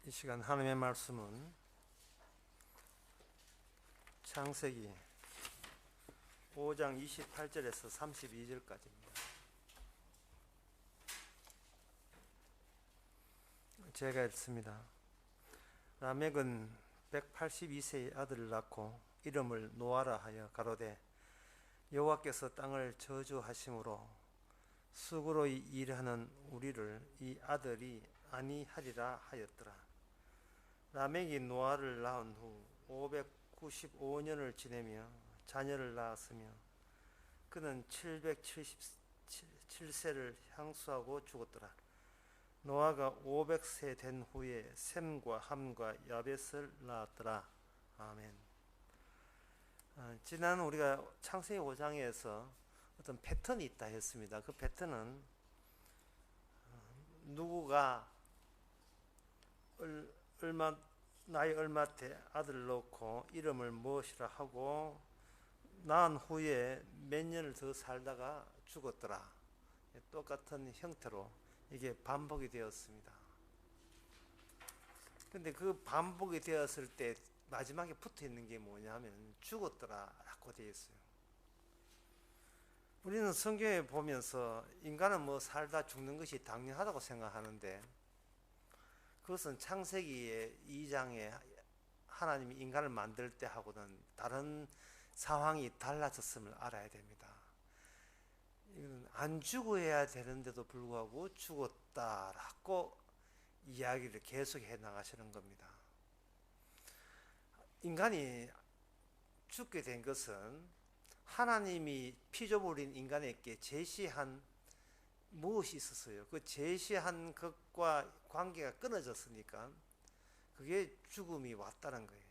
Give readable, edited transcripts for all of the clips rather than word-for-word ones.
이 시간 하나님의 말씀은 창세기 5장 28절에서 32절까지입니다. 제가 읽습니다. 라멕은 182세의 아들을 낳고 이름을 노아라 하여 가로되 여호와께서 땅을 저주하심으로 수고로 일하는 우리를 이 아들이 아니하리라 하였더라. 라멕이 노아를 낳은 후 595년을 지내며 자녀를 낳았으며 그는 777세를 향수하고 죽었더라. 노아가 500세 된 후에 셈과 함과 야벳을 낳았더라. 아멘. 지난 우리가 창세기 5장에서 어떤 패턴이 있다 했습니다. 그 패턴은 누구가 나이 얼마 때 아들을 낳고 이름을 무엇이라 하고 낳은 후에 몇 년을 더 살다가 죽었더라. 똑같은 형태로 이게 반복이 되었습니다. 근데 그 반복이 되었을 때 마지막에 붙어 있는 게 뭐냐 하면 죽었더라 라고 되어 있어요. 우리는 성경에 보면서 인간은 뭐 살다 죽는 것이 당연하다고 생각하는데 그것은 창세기 2장에 하나님이 인간을 만들 때 하고는 다른 상황이 달라졌음을 알아야 됩니다. 이건 안 죽어야 되는데도 불구하고 죽었다라고 이야기를 계속해 나가시는 겁니다. 인간이 죽게 된 것은 하나님이 피조물인 인간에게 제시한 무엇이 있었어요. 그 제시한 것과 관계가 끊어졌으니까 그게 죽음이 왔다는 거예요.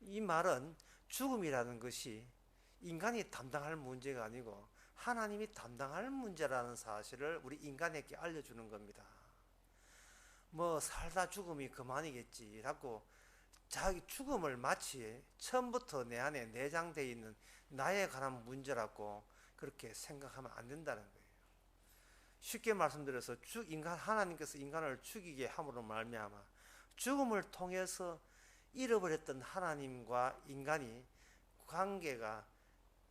이 말은 죽음이라는 것이 인간이 담당할 문제가 아니고 하나님이 담당할 문제라는 사실을 우리 인간에게 알려주는 겁니다. 뭐 살다 죽음이 그만이겠지라고 자기 죽음을 마치 처음부터 내 안에 내장되어 있는 나에 관한 문제라고 그렇게 생각하면 안 된다는 거예요. 쉽게 말씀드려서 하나님께서 인간을 죽이게 함으로 말미암아 죽음을 통해서 잃어버렸던 하나님과 인간이 관계가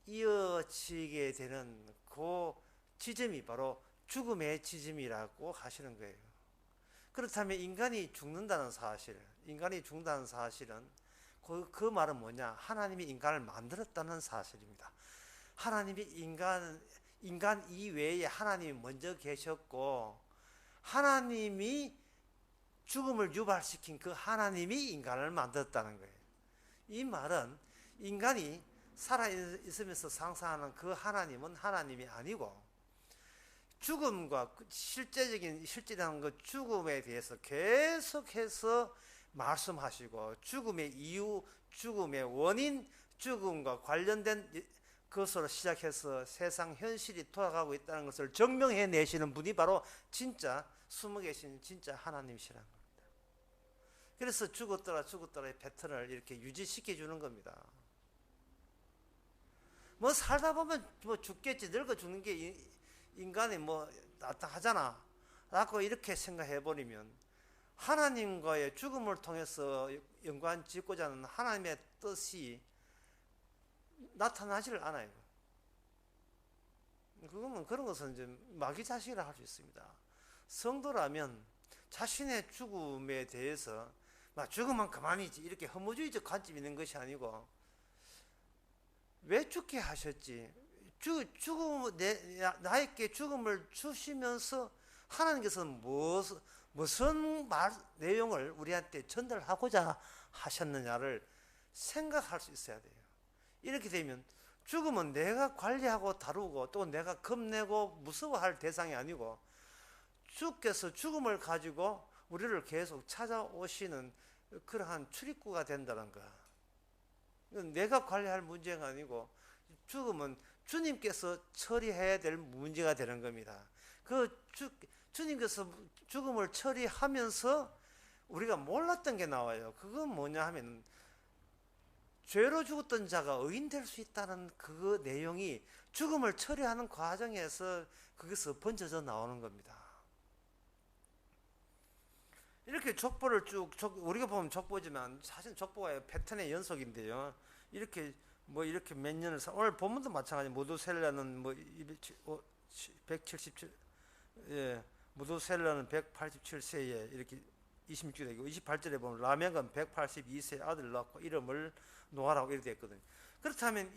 이어지게 되는 그 지점이 바로 죽음의 지점이라고 하시는 거예요. 그렇다면 인간이 죽는다는 사실은 그 말은 뭐냐? 하나님이 인간을 만들었다는 사실입니다. 하나님이 인간 이외에 하나님이 먼저 계셨고 하나님이 죽음을 유발시킨 그 하나님이 인간을 만들었다는 거예요. 이 말은 인간이 살아있으면서 상상하는 그 하나님은 하나님이 아니고 죽음과 실제라는 그 죽음에 대해서 계속해서 말씀하시고 죽음의 이유, 죽음의 원인, 죽음과 관련된 그것으로 시작해서 세상 현실이 돌아가고 있다는 것을 증명해 내시는 분이 바로 진짜 숨어 계신 진짜 하나님이시라는 겁니다. 그래서 죽었더라의 패턴을 이렇게 유지시켜 주는 겁니다. 뭐 살다 보면 뭐 죽겠지, 늙어 죽는 게 인간이 뭐 나타나잖아 라고 이렇게 생각해 버리면 하나님과의 죽음을 통해서 연관 짓고자 하는 하나님의 뜻이 나타나지를 않아요. 그런 것은 이제 마귀자식이라 할 수 있습니다. 성도라면 자신의 죽음에 대해서 죽으면 그만이지 이렇게 허무주의적 관점이 있는 것이 아니고 왜 죽게 하셨지? 나에게 죽음을 주시면서 하나님께서는 무슨 내용을 우리한테 전달하고자 하셨느냐를 생각할 수 있어야 돼요. 이렇게 되면 죽음은 내가 관리하고 다루고 또 내가 겁내고 무서워할 대상이 아니고 주께서 죽음을 가지고 우리를 계속 찾아오시는 그러한 출입구가 된다는 거야. 내가 관리할 문제가 아니고 죽음은 주님께서 처리해야 될 문제가 되는 겁니다. 주님께서 죽음을 처리하면서 우리가 몰랐던 게 나와요. 그건 뭐냐 하면 죄로 죽었던 자가 의인 될 수 있다는 그 내용이 죽음을 처리하는 과정에서 거기서 번져져 나오는 겁니다. 이렇게 족보를 쭉 우리가 보면 족보지만 사실 족보가 패턴의 연속인데요. 이렇게 뭐 이렇게 몇 년을 오늘 본문도 마찬가지. 무두셀라는 뭐 177, 예, 무두셀라는 187세에 이렇게 26주 되고 28절에 보면 라멕은 182세 아들 낳고 이름을 노아라고 이렇게 됐거든요. 그렇다면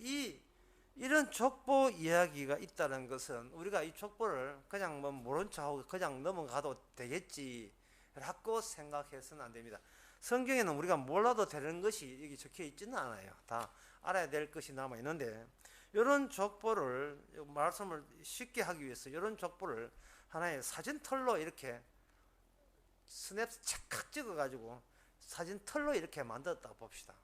이런 족보 이야기가 있다는 것은 우리가 이 족보를 그냥 뭐 모른 척하고 그냥 넘어가도 되겠지라고 생각해서는 안 됩니다. 성경에는 우리가 몰라도 되는 것이 여기 적혀 있지는 않아요. 다 알아야 될 것이 남아 있는데 이런 족보를 말씀을 쉽게 하기 위해서 이런 족보를 하나의 사진털로 이렇게 스냅 착각 찍어가지고 사진털로 이렇게 만들었다고 봅시다.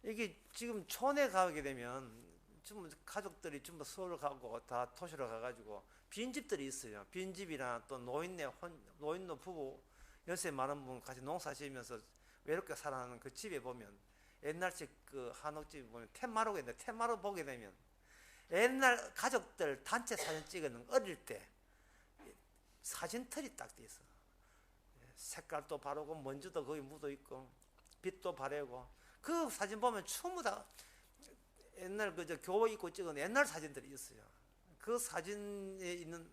이게 지금 촌에 가게 되면 좀 가족들이 전부 서울 가고 다 도시로 가가지고 빈집들이 있어요. 빈집이나 또 노인네 부부 연세 많은 분 같이 농사 지으면서 외롭게 살아가는 그 집에 보면 옛날식 그 한옥집에 보면 텐마루가 있는데 텐마루 보게 되면 옛날 가족들 단체 사진 찍는 어릴 때 사진털이 딱 돼 있어. 색깔도 바르고 먼지도 거기 묻어 있고 빛도 바래고 그 사진 보면 전부 다 옛날 그저 교복 입고 찍은 옛날 사진들이 있어요. 그 사진에 있는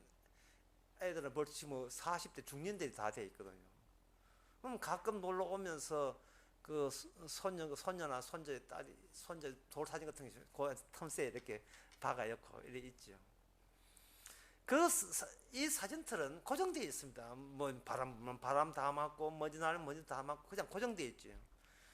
애들은 벌써 뭐 40대 중년들이 다 돼 있거든요. 그럼 가끔 놀러 오면서 그 손녀나 손자의 딸이 손자 돌 사진 같은 게 그 틈새에 이렇게 박아놓고 이렇게 있죠. 이 사진틀은 고정되어 있습니다. 뭐 바람 다 맞고 먼지 나면 먼지 다 맞고 그냥 고정되어 있죠.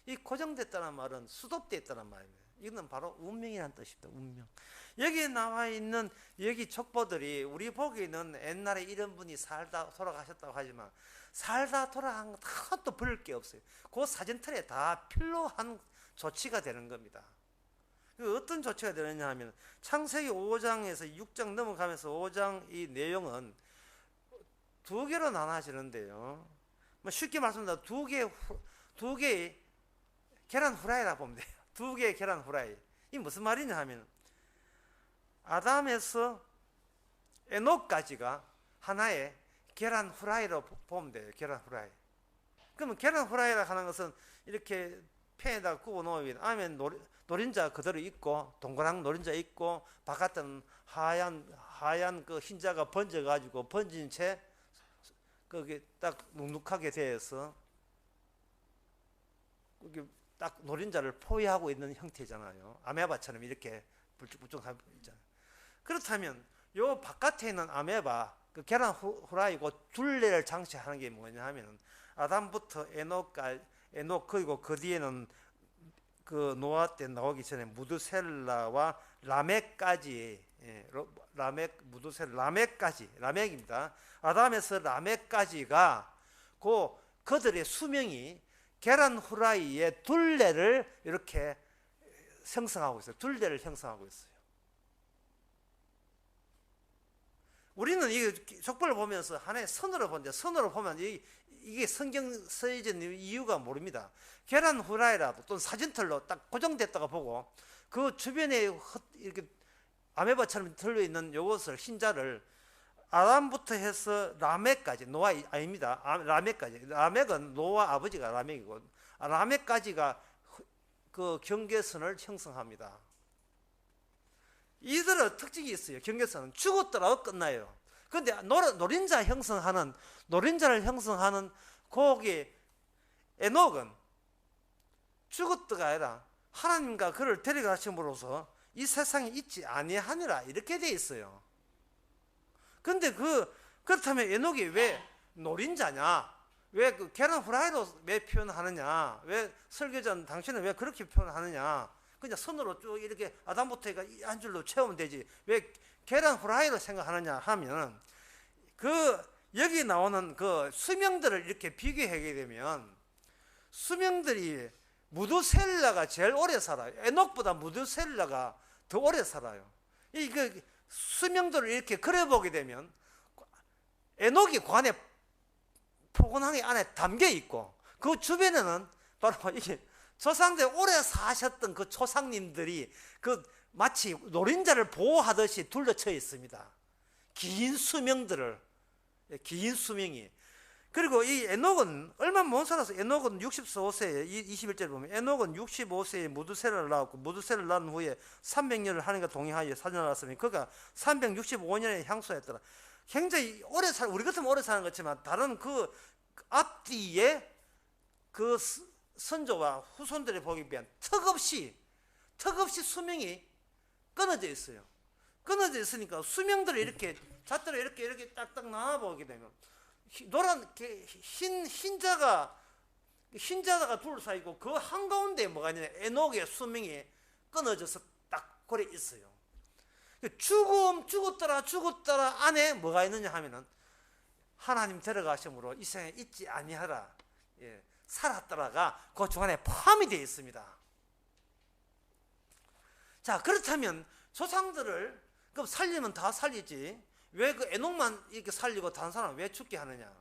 이 고정됐다는 말은 수독되어 있다는 말입니다. 이거는 바로 운명이라는 뜻입니다. 운명. 여기에 나와 있는 여기 족보들이 우리 보기에는 옛날에 이런 분이 살다 돌아가셨다고 하지만 살다 돌아간 거 하나도 버릴 게 없어요. 그 사진틀에 다 필요한 조치가 되는 겁니다. 어떤 조치가 되느냐 하면 창세기 5장에서 6장 넘어가면서 5장 이 내용은 두 개로 나눠지는데요. 뭐 쉽게 말씀드리면 두 개의 계란 후라이라고 보면 돼요. 두 개의 계란 후라이. 이 무슨 말이냐 하면 아담에서 에녹까지가 하나의 계란 후라이로 보면 돼요. 계란 후라이. 그러면 계란 후라이라 하는 것은 이렇게 팬에다가 구워 놓으면 안에 노른자 그대로 있고 동그란 노른자 있고 바깥은 하얀 그 흰자가 번져 가지고 번진 채 그게 딱 눅눅하게 되어서 그게 딱 노른자를 포위하고 있는 형태잖아요. 아메바처럼 이렇게 불쭉불쭉 있잖아요. 그렇다면 요 바깥에 있는 아메바 그 계란 후라이고 둘레를 장치하는 게 뭐냐 하면 아담부터 에녹 그리고 그 뒤에는 그 노아 때 나오기 전에 무드셀라와 라멕까지 라멕입니다. 아담에서 라멕까지가 그들의 수명이 계란 후라이의 둘레를 이렇게 형성하고 있어요. 둘레를 형성하고 있어요. 우리는 이 족보를 보면서 하나의 선으로 보는데 선으로 보면 이게 성경 쓰여진 이유가 모릅니다. 계란 후라이라도 또는 사진털로 딱 고정됐다가 보고 그 주변에 이렇게 아메바처럼 들려있는 요것을 흰자를 아담부터 해서 라멕까지 노아 아닙니다. 라멕까지 라멕은 노아 아버지가 라멕이고 라멕까지가 그 경계선을 형성합니다. 이들의 특징이 있어요. 경계선은 죽었더라도 끝나요. 그런데 노른자를 형성하는 거기 에녹은 죽었다가 아니라 하나님과 그를 데려가심으로써 이 세상에 있지 아니하니라 이렇게 돼 있어요. 그런데 그렇다면 에녹이 왜 노른자냐? 왜 그 계란 후라이로 왜 표현하느냐? 왜 설교자는 당신은 왜 그렇게 표현하느냐? 그냥 손으로 쭉 이렇게 아담부터 한 줄로 채우면 되지. 왜 계란 후라이로 생각하느냐 하면 여기 나오는 그 수명들을 이렇게 비교하게 되면 수명들이 무두셀라가 제일 오래 살아요. 에녹보다 무두셀라가 더 오래 살아요. 그 수명들을 이렇게 그려보게 되면 에녹이 관에 포근하게 안에 담겨 있고 그 주변에는 바로 이게 조상들 오래 사셨던 그 조상님들이 마치 노른자를 보호하듯이 둘러쳐 있습니다. 긴 수명이 그리고 이 에녹은 얼마 못 살아서 에녹은 65세에 21절에 보면 에녹은 65세에 무드셀을 낳았고 무드셀을 낳은 후에 300년을 하나님과 동행하여 사년을 낳았으니 그가 365년에 향수했더라. 굉장히 오래 우리 같으면 오래 사는 것지만 다른 그 앞뒤에 그 선조와 후손들의 보기에 비한 턱없이 수명이 끊어져 있어요. 끊어져 있으니까 수명들을 이렇게 잣대로 이렇게 딱딱 나눠보게 되면 노란 흰자가 둘러싸이고 그 한가운데 뭐가 있냐, 에녹의 수명이 끊어져서 딱 고래 있어요. 죽었더라 안에 뭐가 있느냐 하면은 하나님 데려가심으로 이 세상에 있지 아니하라, 살았더라가 그 중간에 포함이 되어 있습니다. 자, 그렇다면 조상들을 그럼 살리면 다 살리지 왜 그 에녹만 이렇게 살리고 다른 사람은 왜 죽게 하느냐?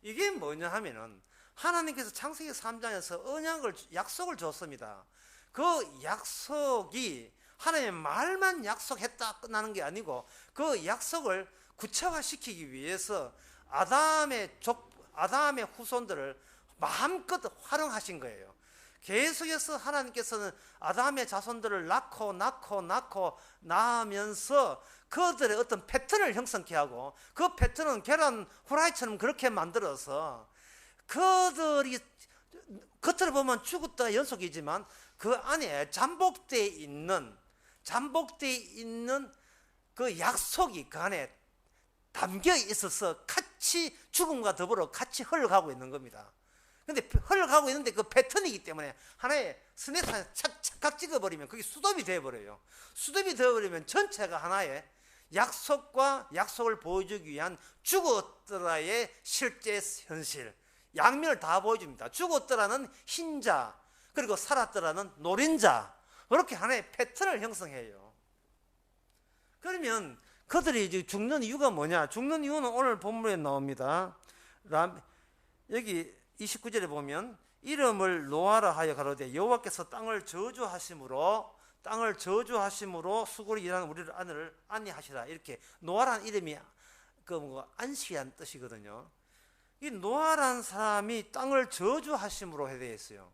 이게 뭐냐 하면은 하나님께서 창세기 3장에서 약속을 줬습니다. 그 약속이 하나님의 말만 약속했다 끝나는 게 아니고 그 약속을 구체화시키기 위해서 아담의 후손들을 마음껏 활용하신 거예요. 계속해서 하나님께서는 아담의 자손들을 낳으면서 그들의 어떤 패턴을 형성케 하고 그 패턴은 계란 후라이처럼 그렇게 만들어서 그들이 겉으로 보면 죽었다 연속이지만 그 안에 잠복되어 있는 그 약속이 그 안에 담겨 있어서 같이 죽음과 더불어 같이 흘러가고 있는 겁니다. 근데 흘러가고 있는데 그 패턴이기 때문에 하나의 스냅을 착각 찍어버리면 그게 수톱이 되어버려요. 수톱이 되어버리면 전체가 하나의 약속을 보여주기 위한 죽었더라의 실제 현실, 양면을 다 보여줍니다. 죽었더라는 흰자, 그리고 살았더라는 노린자, 그렇게 하나의 패턴을 형성해요. 그러면 그들이 이제 죽는 이유가 뭐냐? 죽는 이유는 오늘 본문에 나옵니다. 여기 29절에 보면 이름을 노아라 하여 가로되 여호와께서 땅을 저주하심으로 수고로 일하는 우리를 안니하시라. 이렇게 노아라는 이름이 안식이라는 뜻이거든요. 이 노아라는 사람이 땅을 저주하심으로 되어 있어요.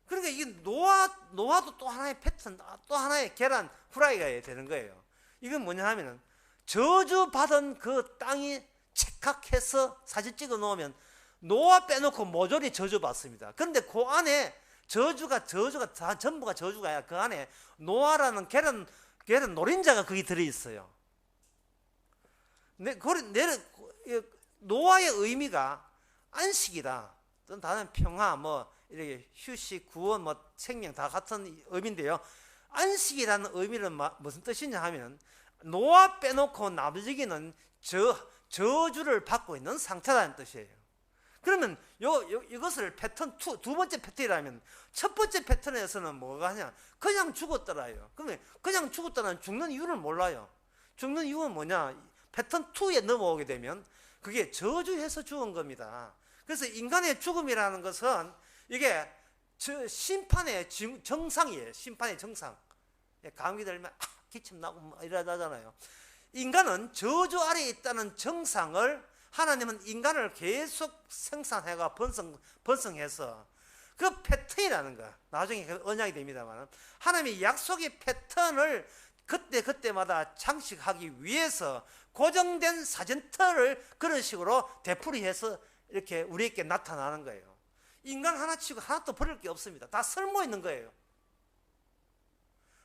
그러니까 이 노아도 또 하나의 패턴, 또 하나의 계란 후라이가 되는 거예요. 이건 뭐냐 하면은 저주받은 그 땅이 착각해서 사진 찍어 놓으면 노아 빼놓고 모조리 저주받습니다. 그런데 그 안에 저주가 다 전부가 저주가 아니라 그 안에 노아라는 계란 노린자가 거기 들어있어요. 노아의 의미가 안식이다. 다른 평화, 이렇게 휴식, 구원, 생명 다 같은 의미인데요. 안식이라는 의미는 무슨 뜻이냐 하면 노아 빼놓고 나머지는 저주를 받고 있는 상태라는 뜻이에요. 그러면 이것을 패턴 두 번째 패턴이라면 첫 번째 패턴에서는 뭐가 하냐? 그냥 죽었더라요. 그러면 그냥 죽었다는 죽는 이유를 몰라요. 죽는 이유는 뭐냐? 패턴 2에 넘어오게 되면 그게 저주해서 죽은 겁니다. 그래서 인간의 죽음이라는 것은 이게 심판의 정상이에요. 심판의 정상. 감기 들면 기침 나고 이러잖아요. 인간은 저주 아래에 있다는 정상을 하나님은 인간을 계속 생산해가 번성해서 그 패턴이라는 거, 나중에 언약이 됩니다만 하나님의 약속의 패턴을 그때마다 장식하기 위해서 고정된 사전틀을 그런 식으로 되풀이해서 이렇게 우리에게 나타나는 거예요. 인간 하나 치고 하나도 버릴 게 없습니다. 다 설모 있는 거예요.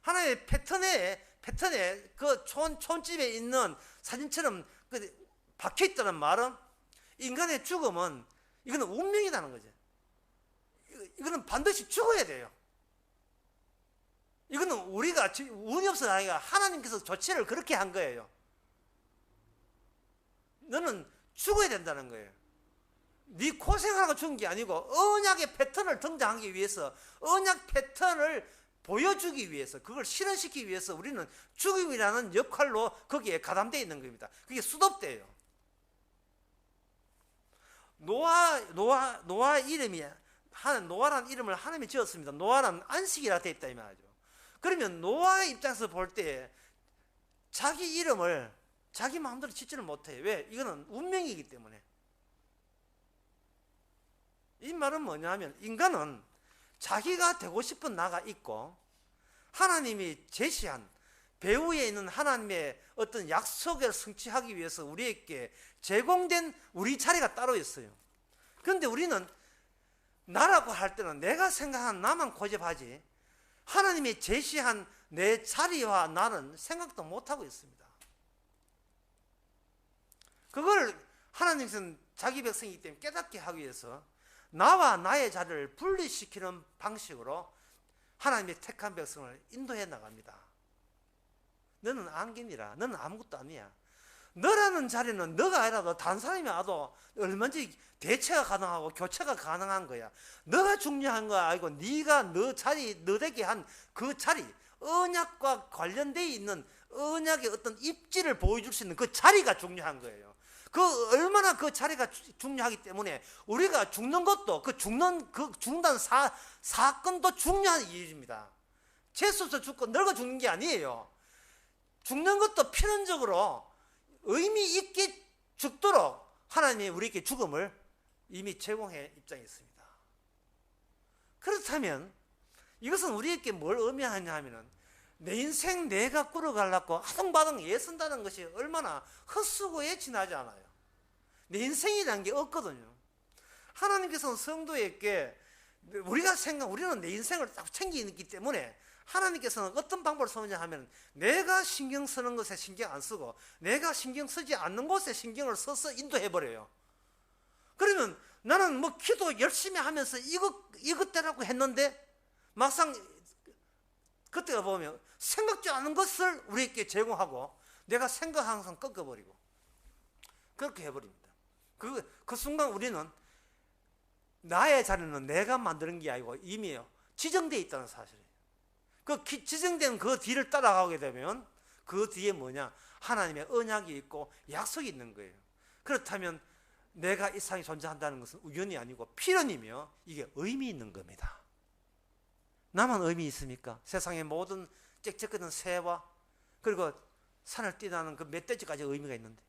하나의 패턴에 그 촌집에 있는 사진처럼 박혀있다는 말은 인간의 죽음은 이거는 운명이라는 거죠. 이거는 반드시 죽어야 돼요. 이거는 우리가 운이 없어서 아니라 하나님께서 조치를 그렇게 한 거예요. 너는 죽어야 된다는 거예요. 네 고생하라고 죽은 게 아니고 언약의 패턴을 등장하기 위해서, 언약 패턴을 보여주기 위해서, 그걸 실현시키기 위해서 우리는 죽음이라는 역할로 거기에 가담되어 있는 겁니다. 그게 수도대예요. 노아 이름이 노아라는 이름을 하나님이 지었습니다. 노아라는 안식이라 되어 있다 이 말이죠. 그러면 노아의 입장에서 볼 때 자기 이름을 자기 마음대로 짓지를 못해요. 왜? 이거는 운명이기 때문에. 이 말은 뭐냐면 인간은 자기가 되고 싶은 나가 있고 하나님이 제시한 배후에 있는 하나님의 어떤 약속을 성취하기 위해서 우리에게 제공된 우리 자리가 따로 있어요. 그런데 우리는 나라고 할 때는 내가 생각한 나만 고집하지 하나님이 제시한 내 자리와 나는 생각도 못하고 있습니다. 그걸 하나님께서는 자기 백성이기 때문에 깨닫게 하기 위해서 나와 나의 자리를 분리시키는 방식으로 하나님의 택한 백성을 인도해 나갑니다. 너는 안개니라. 너는 아무것도 아니야. 너라는 자리는 너가 아니라도 다른 사람이 와도 얼마든지 대체가 가능하고 교체가 가능한 거야. 너가 중요한 거 알고 네가 너 자리, 너에게 한 그 자리, 언약과 관련되어 있는 언약의 어떤 입지를 보여줄 수 있는 그 자리가 중요한 거예요. 얼마나 그 자리가 중요하기 때문에 우리가 죽는 것도 죽는다는 사건도 중요한 이유입니다. 재수없어 죽고 늙어 죽는 게 아니에요. 죽는 것도 필연적으로 의미 있게 죽도록 하나님이 우리에게 죽음을 이미 제공해 입장에 있습니다. 그렇다면 이것은 우리에게 뭘 의미하냐 하면은 내 인생 내가 꾸려가려고 아등바등 애쓴다는 것이 얼마나 헛수고에 지나지 않아요. 내 인생이라는 게 없거든요. 하나님께서는 성도에게 우리는 내 인생을 딱 챙기기 때문에 하나님께서는 어떤 방법을 쓰느냐 하면 내가 신경 쓰는 것에 신경 안 쓰고 내가 신경 쓰지 않는 곳에 신경을 써서 인도해버려요. 그러면 나는 뭐 기도 열심히 하면서 이것대라고 했는데 막상 그때가 보면 생각지 않은 것을 우리에게 제공하고 내가 생각 항상 꺾어버리고 그렇게 해버립니다. 그 순간 우리는 나의 자리는 내가 만드는 게 아니고 이미 지정되어 있다는 사실이에요. 지정된 그 뒤를 따라가게 되면 그 뒤에 뭐냐? 하나님의 언약이 있고 약속이 있는 거예요. 그렇다면 내가 이 세상에 존재한다는 것은 우연이 아니고 필연이며 이게 의미 있는 겁니다. 나만 의미 있습니까? 세상의 모든 짹짹거리는 새와 그리고 산을 뛰어나는 그 멧돼지까지 의미가 있는데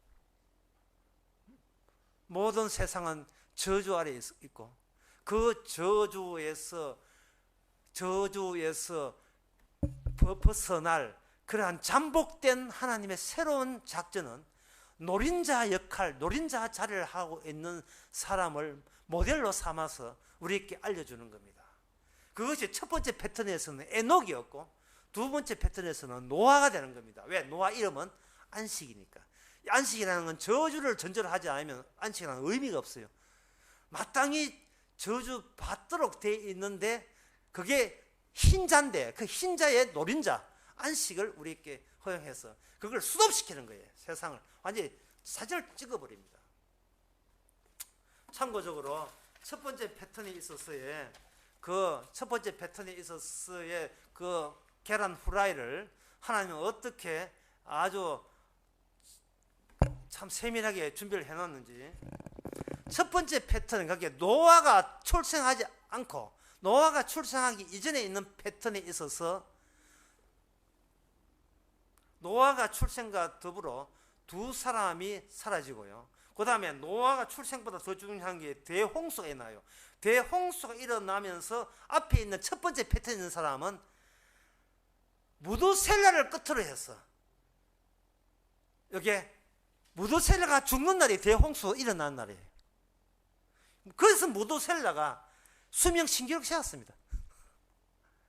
모든 세상은 저주 아래 있고 그 저주에서 벗어날 그러한 잠복된 하나님의 새로운 작전은 노린자 역할, 노린자 자리를 하고 있는 사람을 모델로 삼아서 우리에게 알려주는 겁니다. 그것이 첫 번째 패턴에서는 에녹이었고 두 번째 패턴에서는 노아가 되는 겁니다. 왜? 노아 이름은 안식이니까. 안식이라는 건 저주를 전제하지 않으면 안식이라는 의미가 없어요. 마땅히 저주 받도록 되어 있는데 그게 흰자인데 그 흰자의 노린자 안식을 우리에게 허용해서 그걸 수동시키는 거예요. 세상을 완전히 사진을 찍어버립니다. 참고적으로 첫 번째 패턴에 있어서의 그 계란 후라이를 하나님은 어떻게 아주 참 세밀하게 준비를 해놨는지. 첫 번째 패턴은 그게 노아가 출생하지 않고 노아가 출생하기 이전에 있는 패턴에 있어서 노아가 출생과 더불어 두 사람이 사라지고요. 그 다음에 노아가 출생보다 더 중요한 게 대홍수가 일어나요. 대홍수가 일어나면서 앞에 있는 첫 번째 패턴에 있는 사람은 무두셀라를 끝으로 해서 이게 무두셀라가 죽는 날이 대홍수가 일어난 날이에요. 그래서 무두셀라가 수명 신기록 세웠습니다.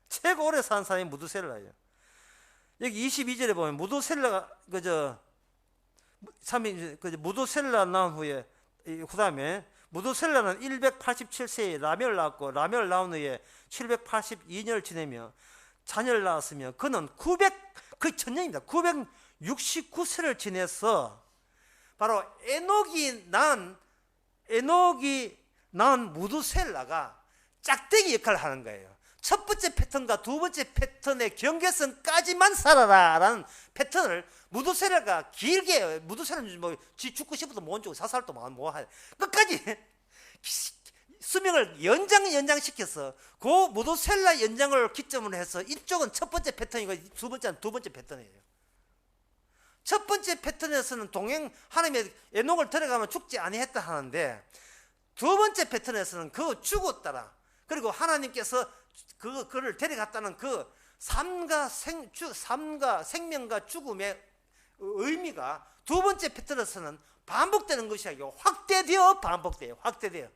최고 오래 산 사람이 무두셀라예요. 여기 22절에 보면 무두셀라가 무두셀라 나온 후에 그 다음에 무두셀라는 187세에 라멜을 낳았고 라멜을 낳은 후에 782년을 지내며 자녀를 낳았으며 그는 거의 천년입니다. 969세를 지내서 바로 에녹이 낳은 무두셀라가 짝대기 역할을 하는 거예요. 첫 번째 패턴과 두 번째 패턴의 경계선까지만 살아라라는 패턴을 무두셀라가 길게 무두셀라는 지 죽고 싶어도 못 죽고 사살도 못 할 끝까지 수명을 연장시켜서 그 무두셀라 연장을 기점으로 해서 이쪽은 첫 번째 패턴이고 두 번째는 두 번째 패턴이에요. 첫 번째 패턴에서는 하나님의 에녹을 데려가면 죽지 아니했다 하는데 두 번째 패턴에서는 그 죽었다라, 그리고 하나님께서 그를 데려갔다는 그 삶과 생명과 죽음의 의미가 두 번째 패턴에서는 반복되는 것이 아니고 확대되어 반복돼요. 확대돼요.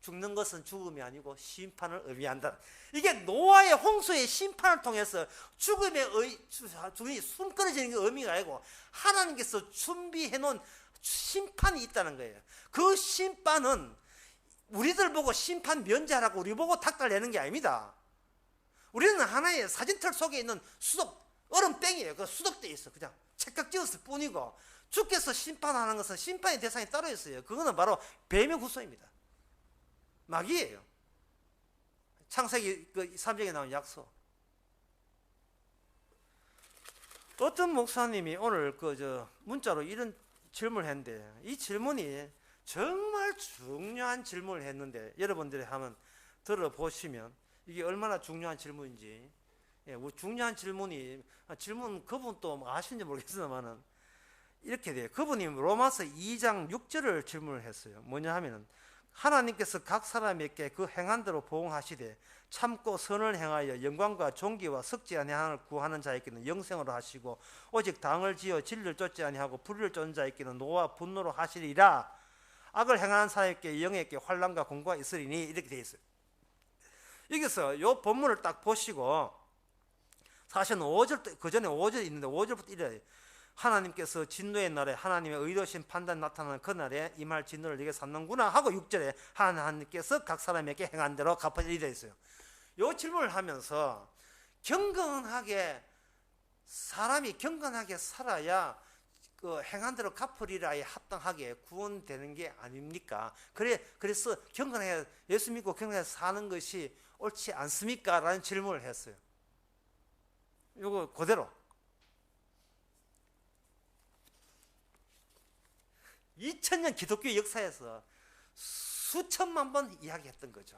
죽는 것은 죽음이 아니고 심판을 의미한다. 이게 노아의 홍수의 심판을 통해서 죽음이 숨 끊어지는 게 의미가 아니고 하나님께서 준비해 놓은 심판이 있다는 거예요. 그 심판은 우리들 보고 심판 면제하라고 우리 보고 닥달내는 게 아닙니다. 우리는 하나의 사진틀 속에 있는 얼음땡이에요. 그 수독돼 있어. 그냥 착각 지었을 뿐이고, 주께서 심판하는 것은 심판의 대상이 따로 있어요. 그거는 바로 뱀의 후손입니다. 마귀예요. 창세기 3장에 나온 약속. 어떤 목사님이 오늘 문자로 이런 질문을 했는데, 이 질문이 정말 중요한 질문을 했는데, 여러분들이 한번 들어보시면 이게 얼마나 중요한 질문인지. 중요한 질문 그분도 아시는지 모르겠습니다만은 이렇게 돼요. 그분이 로마서 2장 6절을 질문을 했어요. 뭐냐 하면은, 하나님께서 각 사람에게 그 행한 대로 보응하시되 참고 선을 행하여 영광과 존귀와 썩지 아니함을 구하는 자에게는 영생으로 하시고, 오직 당을 지어 진리를 쫓지 아니하고 불의를 쫓는 자에게는 노와 분노로 하시리라. 악을 행하는 사람에게 영에게 환난과 공고가 있으리니, 이렇게 되어 있어요. 여기서 이 본문을 딱 보시고, 사실은 5절, 그 전에 5절 있는데 5절부터 이래요. 하나님께서 진노의 날에 하나님의 의로우신 판단 나타나는 그날에 임할 진노를 네게 삼는구나 하고, 6절에 하나님께서 각 사람에게 행한 대로 갚으리라 이래 있어요. 이 질문을 하면서 사람이 경건하게 살아야 그 행한 대로 갚으리라에 합당하게 구원되는 게 아닙니까? 그래서 예수 믿고 경건하게 사는 것이 옳지 않습니까? 라는 질문을 했어요. 이거 그대로 2000년 기독교 역사에서 수천만 번 이야기했던 거죠.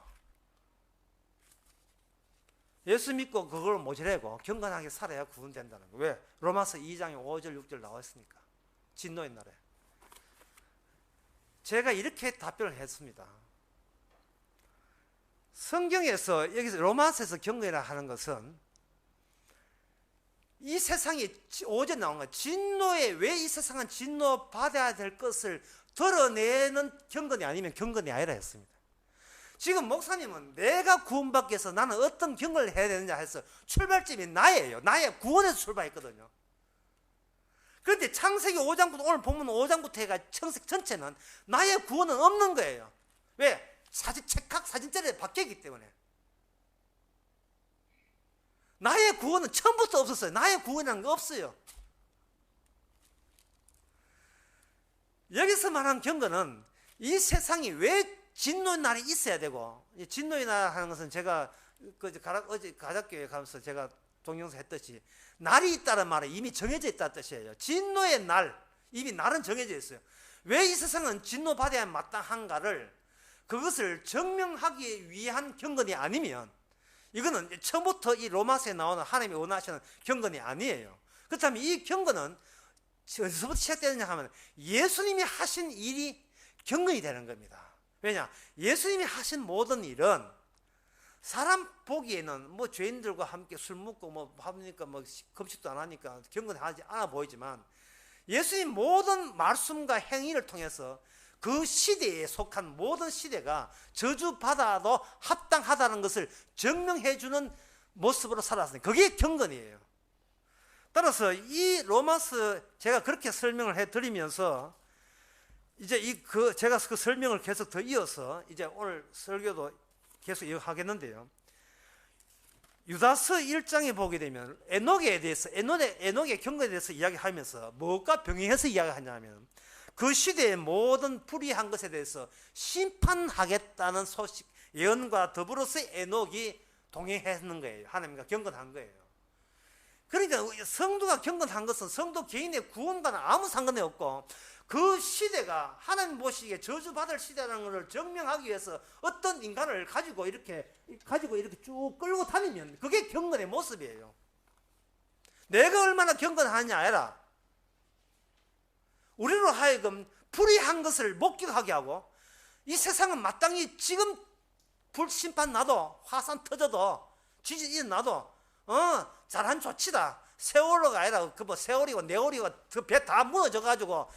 예수 믿고 그걸 모자라고 경건하게 살아야 구원된다는 거. 왜? 로마서 2장에 5절 6절 나와 있으니까. 진노의 날에. 제가 이렇게 답변을 했습니다. 성경에서, 여기서 로마서에서 경건이라 하는 것은 이 세상이 5절 나온 거예요. 왜 이 세상은 진노 받아야 될 것을 드러내는 경건이 아니면 경건이 아니라 했습니다. 지금 목사님은 내가 구원받기 위해서 나는 어떤 경건을 해야 되느냐 해서 출발점이 나예요. 나의 구원에서 출발했거든요. 그런데 창세기 5장부터, 오늘 본문 5장부터 해가 창세기 전체는 나의 구원은 없는 거예요. 왜? 각 사진자리에 박혀있기 때문에. 나의 구원은 처음부터 없었어요. 나의 구원이라는 거 없어요. 여기서 말하는 경건은 이 세상이 왜 진노의 날이 있어야 되고, 진노의 날 하는 것은 제가 어제 가작교회 가면서 제가 동영상 했듯이 날이 있다는 말은 이미 정해져 있다는 뜻이에요. 진노의 날, 이미 날은 정해져 있어요. 왜 이 세상은 진노 받아야 마땅한가를, 그것을 증명하기 위한 경건이 아니면 이거는 처음부터 이 로마서에 나오는 하나님이 원하시는 경건이 아니에요. 그렇다면 이 경건은 어디서부터 시작되느냐 하면 예수님이 하신 일이 경건이 되는 겁니다. 왜냐? 예수님이 하신 모든 일은 사람 보기에는 뭐 죄인들과 함께 술 먹고 뭐 하니까 뭐 금식도 안 하니까 경건하지 않아 보이지만, 예수님 모든 말씀과 행위를 통해서 그 시대에 속한 모든 시대가 저주받아도 합당하다는 것을 증명해주는 모습으로 살았으니 그게 경건이에요. 따라서 이 로마서 제가 그렇게 설명을 해드리면서 이제 제가 그 설명을 계속 더 이어서 이제 오늘 설교도 계속 이어가겠는데요. 유다서 1장에 보게 되면 에녹에 대해서, 에녹의 경건에 대해서 이야기하면서 뭐가 병행해서 이야기하냐면, 그 시대의 모든 불의한 것에 대해서 심판하겠다는 소식, 예언과 더불어서 에녹이 동행했는 거예요. 하나님과 경건한 거예요. 그러니까 성도가 경건한 것은 성도 개인의 구원과는 아무 상관이 없고, 그 시대가 하나님 보시기에 저주받을 시대라는 것을 증명하기 위해서 어떤 인간을 가지고 이렇게 쭉 끌고 다니면 그게 경건의 모습이에요. 내가 얼마나 경건하냐 아니라 우리로 하여금 불의한 것을 목격하게 하고, 이 세상은 마땅히 지금 불심판 나도 화산 터져도 지진 일어나도 잘한 조치다. 세월호가 아니라 그 뭐 세월이고 네월이고 그 배 다 무너져 가지고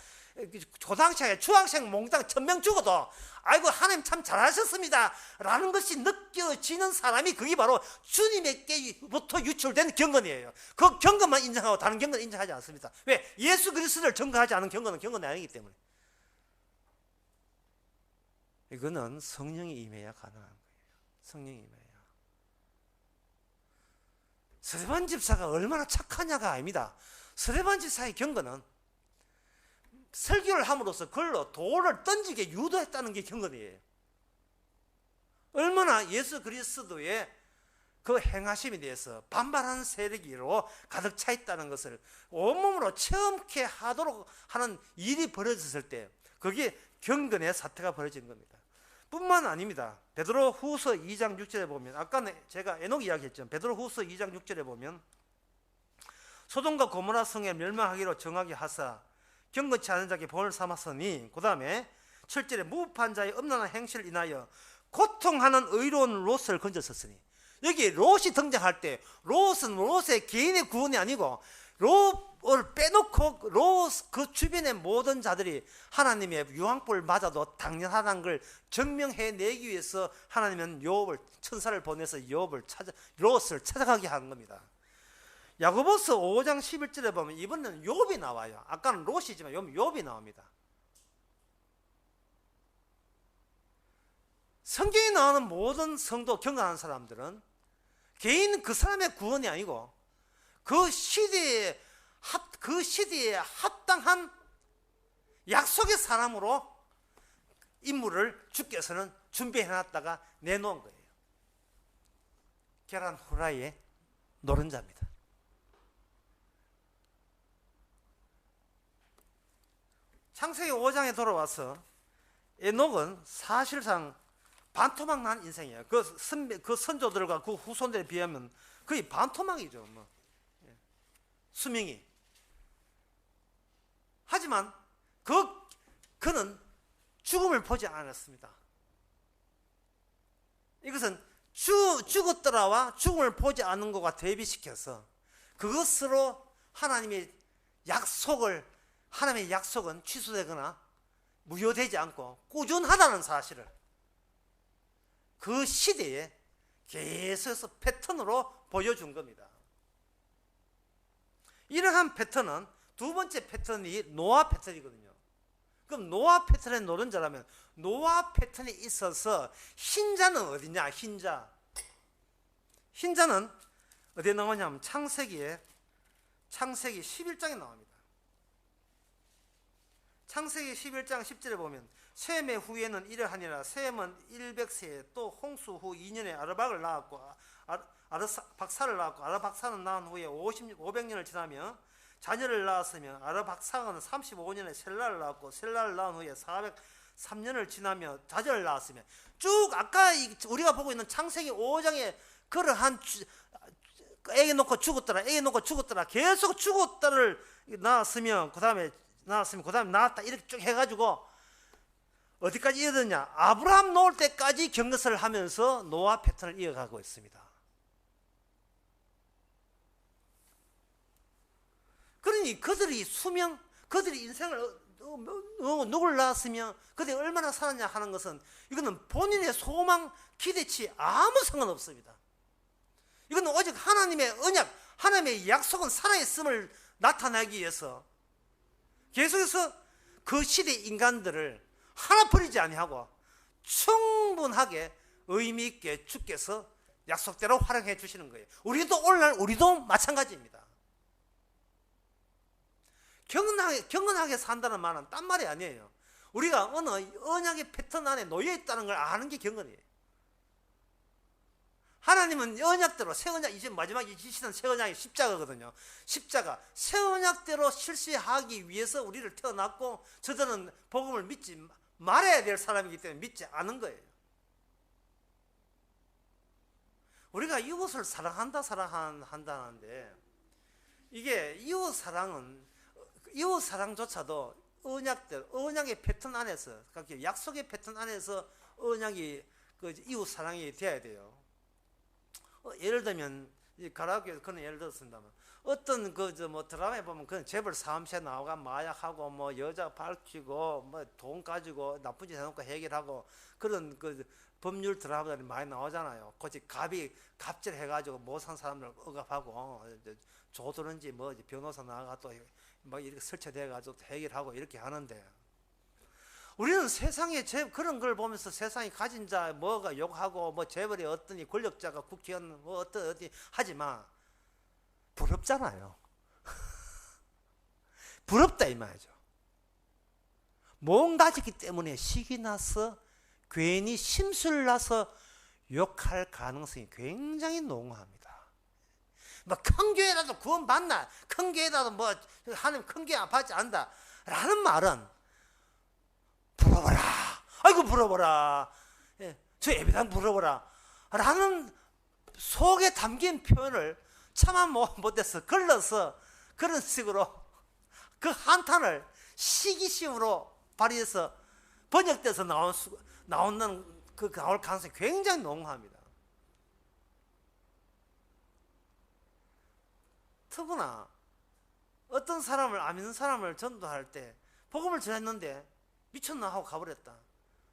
초등학생 중학생 몽땅 1000명 죽어도 아이고 하나님 참 잘하셨습니다 라는 것이 느껴지는 사람이 그게 바로 주님에게부터 유출된 경건이에요. 그 경건만 인정하고 다른 경건은 인정하지 않습니다. 왜? 예수 그리스도를 증거하지 않은 경건은 경건이 아니기 때문에. 이거는 성령이 임해야 가능한 거예요. 성령이 임해야. 스데반 집사가 얼마나 착하냐가 아닙니다. 스데반 집사의 경건은 설교를 함으로써 그걸로 돌을 던지게 유도했다는 게 경건이에요. 얼마나 예수 그리스도의 그 행하심에 대해서 반발하는 세력으로 가득 차 있다는 것을 온몸으로 체험케 하도록 하는 일이 벌어졌을 때 그게 경건의 사태가 벌어진 겁니다. 뿐만 아닙니다. 베드로 후서 2장 6절에 보면 아까 제가 에녹 이야기했죠. 베드로 후서 2장 6절에 보면 소돔과 고모라 성에 멸망하기로 정하게 하사 경건치 않은 자에게 본을 삼았으니 그 다음에 7절에 무법한 자의 엄란한 행실을 인하여 고통하는 의로운 롯을 건졌었으니 여기 롯이 등장할 때 롯은 롯의 개인의 구원이 아니고 롯을 빼놓고 롯 그 주변의 모든 자들이 하나님의 유황불 맞아도 당연하다는 걸 증명해내기 위해서 하나님은 욥을 천사를 보내서 롯을 찾아가게 한 겁니다. 야고보서 5장 11절에 보면 이번에는 욥이 나와요. 아까는 롯이지만 욥이 나옵니다. 성경에 나오는 모든 성도 경건한 사람들은 개인 그 사람의 구원이 아니고 그 시대에 합당한 약속의 사람으로 인물을 주께서는 준비해놨다가 내놓은 거예요. 계란 후라이의 노른자입니다. 창세기 5장에 돌아와서 에녹은 사실상 반토막 난 인생이에요. 그 선조들과 그 후손들에 비하면 거의 반토막이죠. 뭐. 수명이. 하지만 그는 죽음을 보지 않았습니다. 이것은 죽었더라와 죽음을 보지 않는 것과 대비시켜서 그것으로 하나님의 약속은 취소되거나 무효되지 않고 꾸준하다는 사실을 그 시대에 계속해서 패턴으로 보여준 겁니다. 이러한 패턴은 두 번째 패턴이 노아 패턴이거든요. 그럼 노아 패턴의 노른자라면 노아 패턴에 있어서 흰자는 어디냐? 흰자는 어디에 나오냐면 창세기 11장에 나옵니다. 창세기 11장 10절에 보면 셈의 후에는 이러하니라. 셈은 100세에 또 홍수 후 2년에 아르박을 낳았고 아르박사를 낳았고 아르박사는 낳은 후에 500년을 지나며 자녀를 낳았으며 아르박사는 35년에 셀라를 낳았고 셀라를 낳은 후에 403년을 지나며 자녀를 낳았으며 쭉 아까 우리가 보고 있는 창세기 5장에 그러한 애기 놓고 죽었더라 계속 죽었다를 낳았으며 그 다음에 낳았다 이렇게 쭉 해가지고 어디까지 이어졌냐? 아브라함 놓을 때까지 경것을 하면서 노아 패턴을 이어가고 있습니다. 그러니 그들이 인생을 누굴 낳았으며 그들이 얼마나 살았냐 하는 것은 이거는 본인의 소망, 기대치 아무 상관없습니다. 이건 오직 하나님의 언약, 하나님의 약속은 살아있음을 나타내기 위해서 계속해서 그 시대 인간들을 하나 버리지 아니하고 충분하게 의미 있게 주께서 약속대로 활용해 주시는 거예요. 오늘날 우리도 마찬가지입니다. 경건하게 산다는 말은 딴 말이 아니에요. 우리가 어느 언약의 패턴 안에 놓여 있다는 걸 아는 게 경건이에요. 하나님은 언약대로 새 언약 이제 마지막에 지시는 새 언약이 십자가거든요. 십자가 새 언약대로 실시하기 위해서 우리를 태어났고 저들은 복음을 믿지 말아야 될 사람이기 때문에 믿지 않은 거예요. 우리가 이웃을 사랑한다는데 이게 이웃 사랑조차도 언약의 패턴 안에서, 그러니까 약속의 패턴 안에서 언약이 그 이웃 사랑이 돼야 돼요. 예를 들면 가라오케에서 그런 예를 들었습니다만, 어떤 뭐 드라마에 보면 그런 재벌 3세 나오가 마약하고 뭐 여자 밝히고 뭐 돈 가지고 나쁜 짓 해놓고 해결하고 그런 그 법률 드라마들이 많이 나오잖아요. 그치 갑질해가지고 못 산 사람들 억압하고 조두른지 뭐 변호사 나가 또 막 이렇게 설치돼가지고 해결하고 이렇게 하는데, 우리는 세상에 그런 걸 보면서 세상이 가진 자 뭐가 욕하고 뭐 재벌이 어떠니 권력자가 국회의원 뭐 어떠니 하지만 부럽잖아요. 부럽다 이 말이죠. 뭔가지기 때문에 식이 나서 괜히 심술 나서 욕할 가능성이 굉장히 농후합니다. 뭐 큰 교회라도 구원 받나, 큰 교회라도 뭐 하나님 큰 교회 받지 않는다 라는 말은 부러워라, 아이고 부러워라, 예, 저 예배당 부러워라 라는 속에 담긴 표현을 차마 못해서 걸러서 그런 식으로 그 한탄을 시기심으로 발휘해서 번역돼서 나올 가능성이 굉장히 농후합니다. 특히나 어떤 사람을 안 믿는 사람을 전도할 때 복음을 전했는데 미쳤나 하고 가버렸다.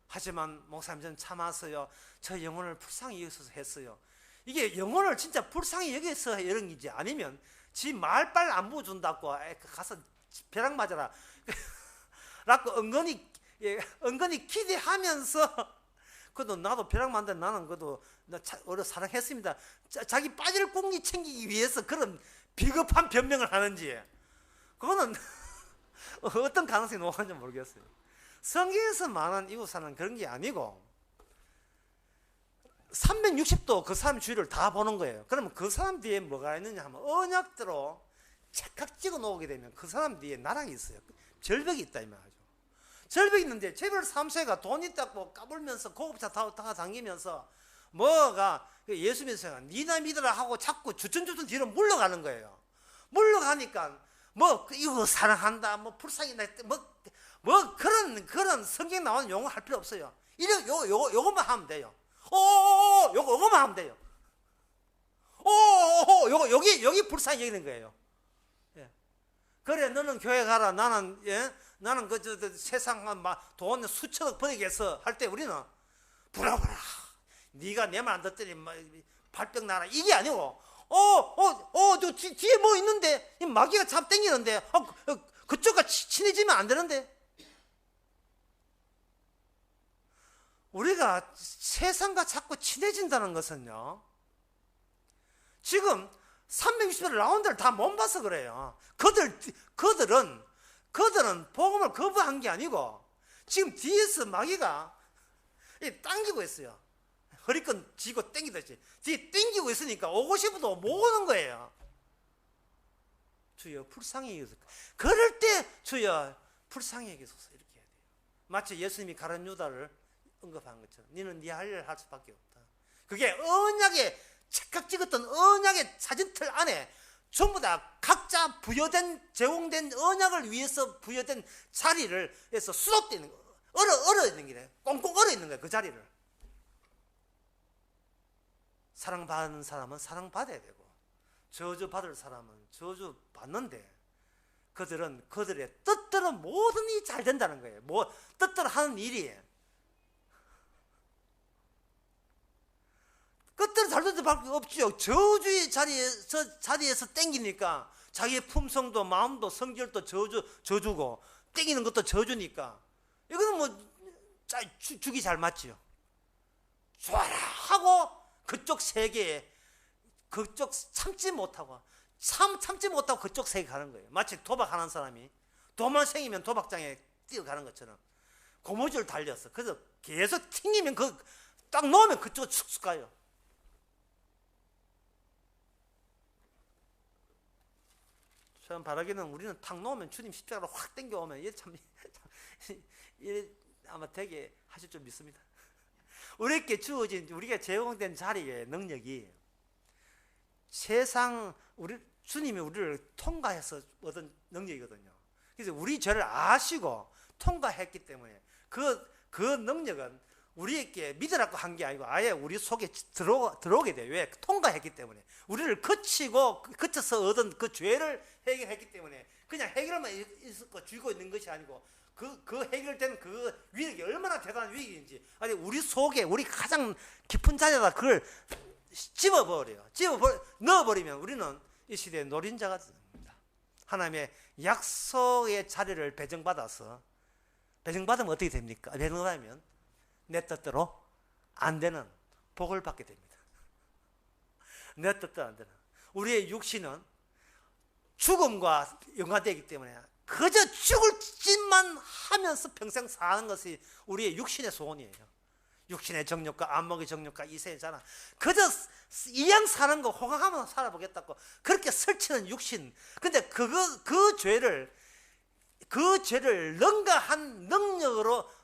하지만 목사님 저는 참았어요. 저 영혼을 불쌍히 여기서 했어요. 이게 영혼을 진짜 불쌍히 여기서 이런 기지 아니면 지 말빨 안 부어준다고 가서 벼락 맞아라 라고 은근히 기대하면서 그래도 나도 벼락 맞는데 나는 그래도 오히려 사랑했습니다. 자기 빠질 꽁리 챙기기 위해서 그런 비겁한 변명을 하는지, 그거는 어떤 가능성이 높은지 모르겠어요. 성경에서 말하는 이웃사는 그런 게 아니고 360도 그 사람 주위를 다 보는 거예요. 그러면 그 사람 뒤에 뭐가 있느냐 하면 언약대로 착각 찍어 놓게 되면 그 사람 뒤에 나락이 있어요. 절벽이 있다 이 말이죠. 절벽이 있는데 재벌 3세가 돈 있다고 까불면서 고급차 타고 다니면서 뭐가 예수 믿으세요 니나 믿으라 하고 자꾸 주천주천 뒤로 물러가는 거예요. 물러가니까 뭐 이거 사랑한다 뭐 불쌍히 뭐 그런 성경 나오는 용어 할 필요 없어요. 요것만 하면 돼요. 요거만 하면 돼요. 여기 불쌍히 여기는 거예요. 예. 그래 너는 교회 가라. 나는 세상 돈 수천억 버리겠어 할 때 우리는 부러워라. 네가 내 말 안 듣더니 발병 나라 이게 아니고 저 뒤에 뭐 있는데 마귀가 참 땡기는데 그쪽과 친해지면 안 되는데. 우리가 세상과 자꾸 친해진다는 것은요, 지금 360도 라운드를 다 못 봐서 그래요. 그들은 복음을 거부한 게 아니고 지금 뒤에서 마귀가 당기고 있어요. 허리끈 쥐고 당기듯이 뒤에 당기고 있으니까 오고 싶어도 못 오는 거예요. 주여 불쌍히 여기소서. 그럴 때 주여 불쌍히 여기소서 이렇게 해야 돼요. 마치 예수님이 가룟 유다를 언급한 것처럼 너는 네 할 일을 할 수밖에 없다. 그게 언약에 착각 찍었던 언약의 사진틀 안에 전부 다 각자 제공된 언약을 위해서 부여된 자리를 해서 수납되어 있는 거, 얼어 있는 게 꽁꽁 얼어 있는 거예요. 그 자리를. 사랑받는 사람은 사랑받아야 되고 저주받을 사람은 저주받는데, 그들의 뜻대로 모든 일이 잘 된다는 거예요. 뜻대로 하는 일이 뜻대로 잘 되는 밖에 없죠. 저주의 자리에서 땡기니까 자기의 품성도 마음도 성질도 저주고 땡기는 것도 저주니까 이거는 죽이 잘 맞지요. 좋아라 하고 그쪽 세계에 참지 못하고 그쪽 세계 가는 거예요. 마치 도박하는 사람이 돈만 생기면 도박장에 뛰어가는 것처럼 고무줄 달렸어. 그래서 계속 튕기면 딱 놓으면 그쪽으로 축축 가요. 저는 바라기는 우리는 탁 놓으면 주님 십자가로 확 당겨오면 이게 아마 되게 하실 줄 믿습니다. 우리에게 주어진, 우리가 제공된 자리의 능력이 주님이 우리를 통과해서 얻은 능력이거든요. 그래서 우리 죄를 아시고 통과했기 때문에 그 능력은 우리에게 믿으라고 한 게 아니고 아예 우리 속에 들어오게 돼요. 왜? 통과했기 때문에. 우리를 거쳐서 얻은 그 죄를 해결했기 때문에 그냥 해결만 있었고 쥐고 있는 것이 아니고 그 해결된 그 위력이 얼마나 대단한 위력인지, 아니 우리 속에 우리 가장 깊은 자리에다 그걸 넣어버리면 우리는 이 시대의 노린자가 됩니다. 하나님의 약속의 자리를 배정받으면 어떻게 됩니까? 배정받으면 내 뜻대로 안 되는 복을 받게 됩니다. 내 뜻대로 안 되는. 우리의 육신은 죽음과 연관되기 때문에 그저 죽을 짓만 하면서 평생 사는 것이 우리의 육신의 소원이에요. 육신의 정욕과 안목의 정욕과 이세의 자랑, 그저 이왕 사는 거 호강하면 살아보겠다고 그렇게 설치는 육신. 근데 그 죄를 능가한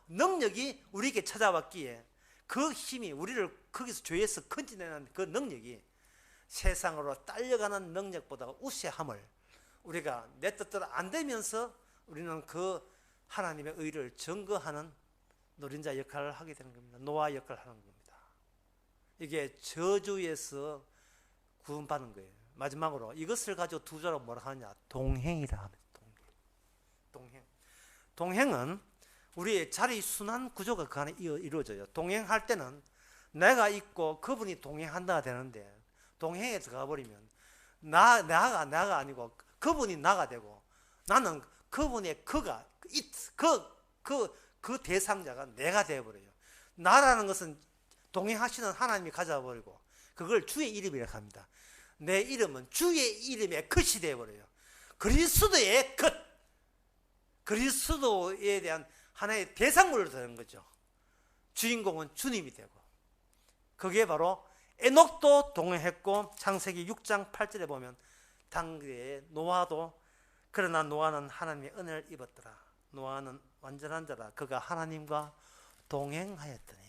능력이 우리에게 찾아왔기에 그 힘이 우리를 거기서 죄에서 건져내는 그 능력이 세상으로 딸려가는 능력보다 우세함을 우리가 내 뜻대로 안 되면서 우리는 그 하나님의 의를 증거하는 노린자 역할을 하게 되는 겁니다. 노아 역할을 하는 겁니다. 이게 저주에서 구원받는 거예요. 마지막으로 이것을 가지고 두 자로 뭐라 하느냐? 동행이라 합니다. 동행은 우리의 자리 순환 구조가 그 안에 이루어져요. 동행할 때는 내가 있고 그분이 동행한다가 되는데, 동행에 들어가 버리면 나가 아니고 그분이 나가 되고, 나는 그분의 그 대상자가 내가 되어버려요. 나라는 것은 동행하시는 하나님이 가져버리고 그걸 주의 이름이라고 합니다. 내 이름은 주의 이름의 것이 되어버려요. 그리스도의 것, 그리스도에 대한 하나의 대상물로 되는 거죠. 주인공은 주님이 되고, 그게 바로 에녹도 동행했고, 창세기 6장 8절에 보면 당대에 노아도, 그러나 노아는 하나님의 은혜를 입었더라. 노아는 완전한 자라. 그가 하나님과 동행하였더니.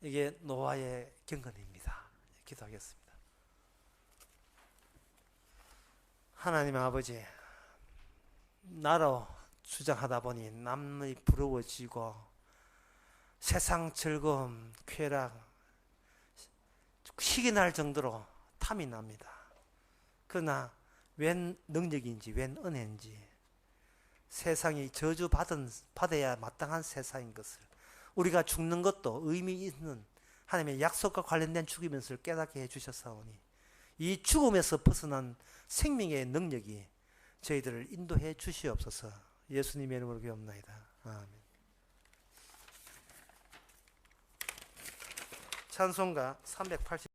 이게 노아의 경건입니다. 기도하겠습니다. 하나님 아버지, 나로 주장하다 보니 남이 부러워지고 세상 즐거움, 쾌락, 희귀 날 정도로 탐이 납니다. 그러나 웬 능력인지 웬 은혜인지, 세상이 받아야 마땅한 세상인 것을, 우리가 죽는 것도 의미 있는 하나님의 약속과 관련된 죽음을 깨닫게 해주셨사오니 이 죽음에서 벗어난 생명의 능력이 저희들을 인도해 주시옵소서. 예수님의 이름으로 기도합나이다. 아멘. 찬송가 380